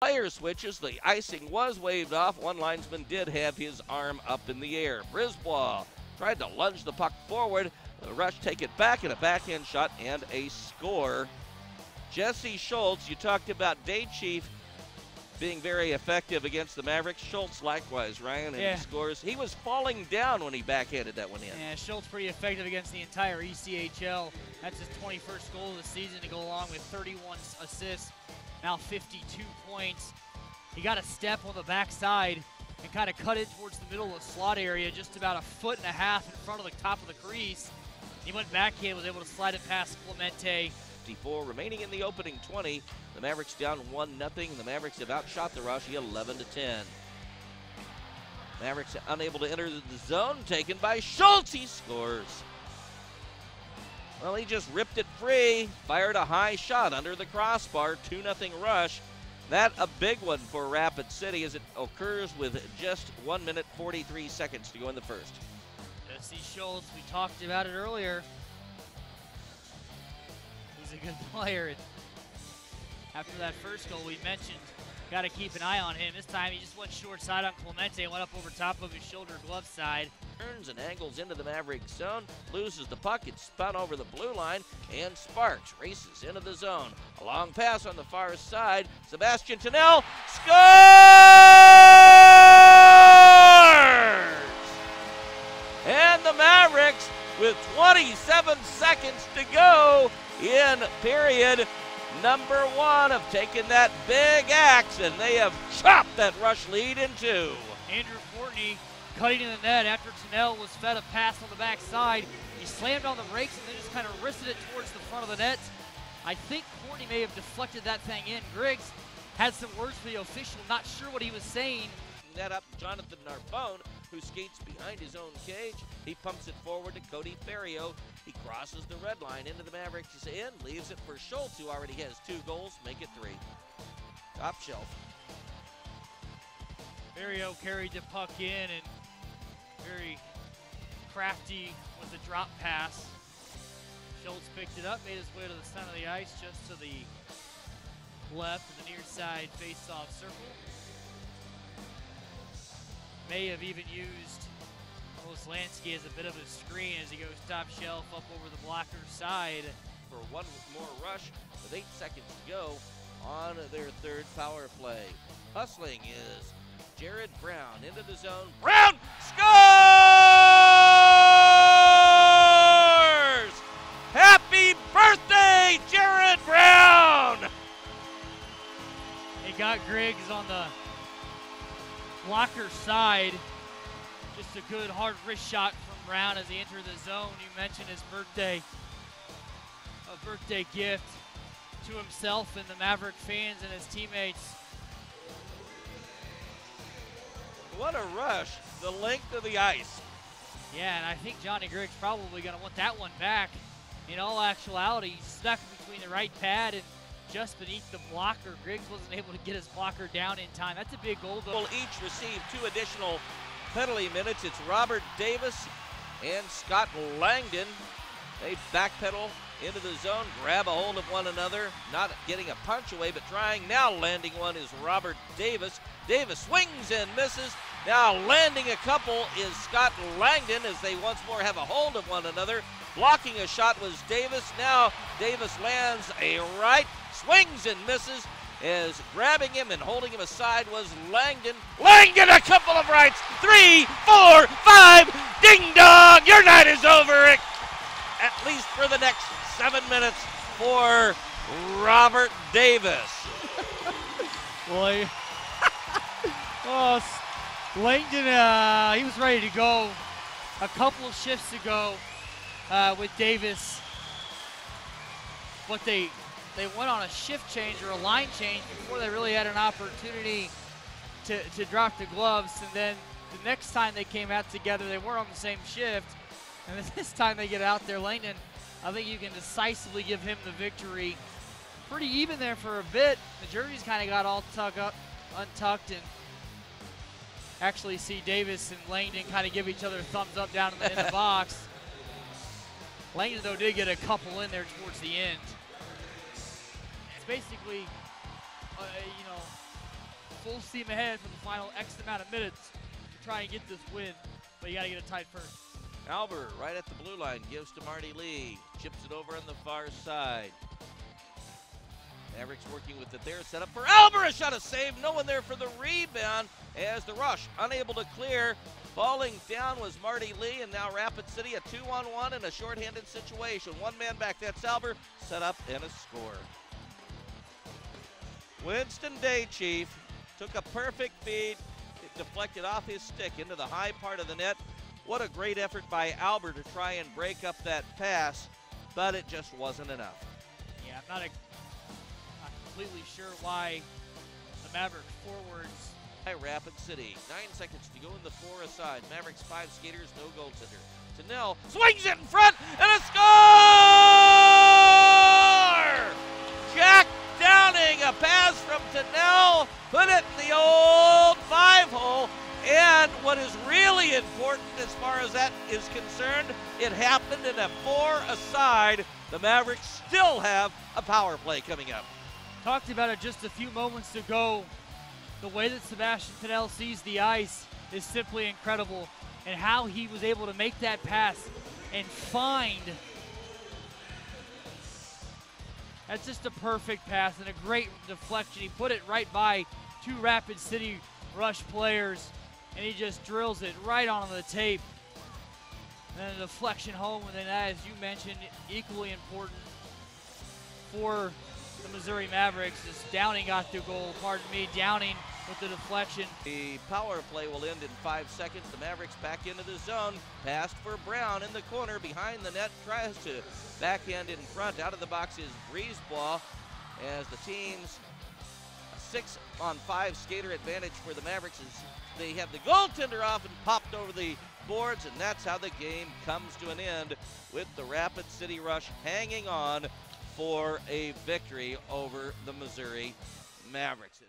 Player switches, the icing was waved off. One linesman did have his arm up in the air. Brisbois tried to lunge the puck forward. The Rush take it back, and a backhand shot and a score. Jesse Schultz, you talked about Day Chief being very effective against the Mavericks. Schultz likewise, Ryan, and he scores. He was falling down when he backhanded that one in. Yeah, Schultz pretty effective against the entire ECHL. That's his 21st goal of the season to go along with 31 assists, now 52 points. He got a step on the backside and kind of cut it towards the middle of the slot area, just about 1.5 feet in front of the top of the crease. He went backhand, was able to slide it past Clemente. 54 remaining in the opening 20. The Mavericks down 1-0. The Mavericks have outshot the Rush 11-10. Mavericks unable to enter the zone, taken by Schultz. He scores. Well, he just ripped it free, fired a high shot under the crossbar. 2-0 Rush. That a big one for Rapid City as it occurs with just 1 minute 43 seconds to go in the first. Jesse Schultz, we talked about it earlier. He's a good player. After that first goal we mentioned, got to keep an eye on him. This time he just went short side on Clemente, went up over top of his shoulder glove side. Turns and angles into the Mavericks zone, loses the puck, it's spun over the blue line, and Sparks races into the zone. A long pass on the far side, Sebastien Thinel scores! And the Mavericks, with 27 seconds to go in period number 1, have taken that big axe and they have chopped that Rush lead in 2. Andrew Courtney cutting in the net after Thinel was fed a pass on the backside. He slammed on the brakes and then just kind of wristed it towards the front of the net. I think Courtney may have deflected that thing in. Griggs had some words for the official, not sure what he was saying. That up Jonathan Narbone, who skates behind his own cage. He pumps it forward to Cody Ferrio. He crosses the red line into the Mavericks' end, leaves it for Schultz, who already has 2 goals, make it 3. Top shelf. Ferrio carried the puck in and very crafty with the drop pass. Schultz picked it up, made his way to the center of the ice, just to the left of the near side face-off circle. May have even used Lansky as a bit of a screen as he goes top shelf up over the blocker's side. For one more Rush with 8 seconds to go on their 3rd power play. Hustling is Jared Brown into the zone. Brown scores! Happy birthday, Jared Brown! He got Griggs on the blocker side. Just a good hard wrist shot from Brown as he entered the zone. You mentioned his birthday, a birthday gift to himself and the Maverick fans and his teammates. What a rush, the length of the ice. Yeah, and I think Johnny Griggs probably going to want that one back. In all actuality, he stuck between the right pad and just beneath the blocker. Griggs wasn't able to get his blocker down in time. That's a big goal, though. Will each receive 2 additional penalty minutes. It's Robert Davis and Scott Langdon. They backpedal into the zone, grab a hold of one another, not getting a punch away, but trying. Now landing one is Robert Davis. Davis swings and misses. Now landing a couple is Scott Langdon as they once more have a hold of one another. Blocking a shot was Davis. Now Davis lands a right, swings and misses. As grabbing him and holding him aside was Langdon. Langdon a couple of rights. 3, 4, 5. Ding dong, your night is over. At least for the next 7 minutes for Robert Davis. Boy. Oh, Langdon, he was ready to go a couple of shifts ago with Davis. But they went on a shift change or a line change before they really had an opportunity to drop the gloves. And then the next time they came out together, they weren't on the same shift. And then this time they get out there. Langdon, I think you can decisively give him the victory. Pretty even there for a bit. The jerseys kind of got all untucked, and actually see Davis and Langdon kind of give each other a thumbs up down in the box. Langdon, though, did get a couple in there towards the end. It's basically, full steam ahead for the final X amount of minutes to try and get this win, but you got to get it tied first. Albert right at the blue line gives to Marty Lee. Chips it over on the far side. Mavericks working with it there. Set up for Albert. A shot, a save. No one there for the rebound as the rush unable to clear. Falling down was Marty Lee, and now Rapid City a 2-on-1 in a shorthanded situation. One man back. That's Albert. Set up and a score. Winston Day Chief took a perfect feed. It deflected off his stick into the high part of the net. What a great effort by Albert to try and break up that pass, but it just wasn't enough. Yeah, I'm not completely sure why the Mavericks forwards. Rapid City, 9 seconds to go in the 4-a-side. Mavericks 5 skaters, no goaltender. Thinel swings it in front and a score! Jack Downing, a pass from Thinel, put it in the old 5-hole. And what is really important as far as that is concerned, it happened in a 4-a-side. The Mavericks still have a power play coming up. Talked about it just a few moments ago. The way that Sebastien Thinel sees the ice is simply incredible, and how he was able to make that pass and find. That's just a perfect pass and a great deflection. He put it right by 2 Rapid City Rush players, and he just drills it right onto the tape. And then a deflection home, and then that, as you mentioned, equally important for the Missouri Mavericks as Downing got the goal. Pardon me, Downing with the deflection. The power play will end in 5 seconds. The Mavericks back into the zone. Passed for Brown in the corner behind the net. Tries to backhand in front. Out of the box is Brisebois as the team's 6-on-5 skater advantage for the Mavericks as they have the goaltender off and popped over the boards, and that's how the game comes to an end with the Rapid City Rush hanging on for a victory over the Missouri Mavericks.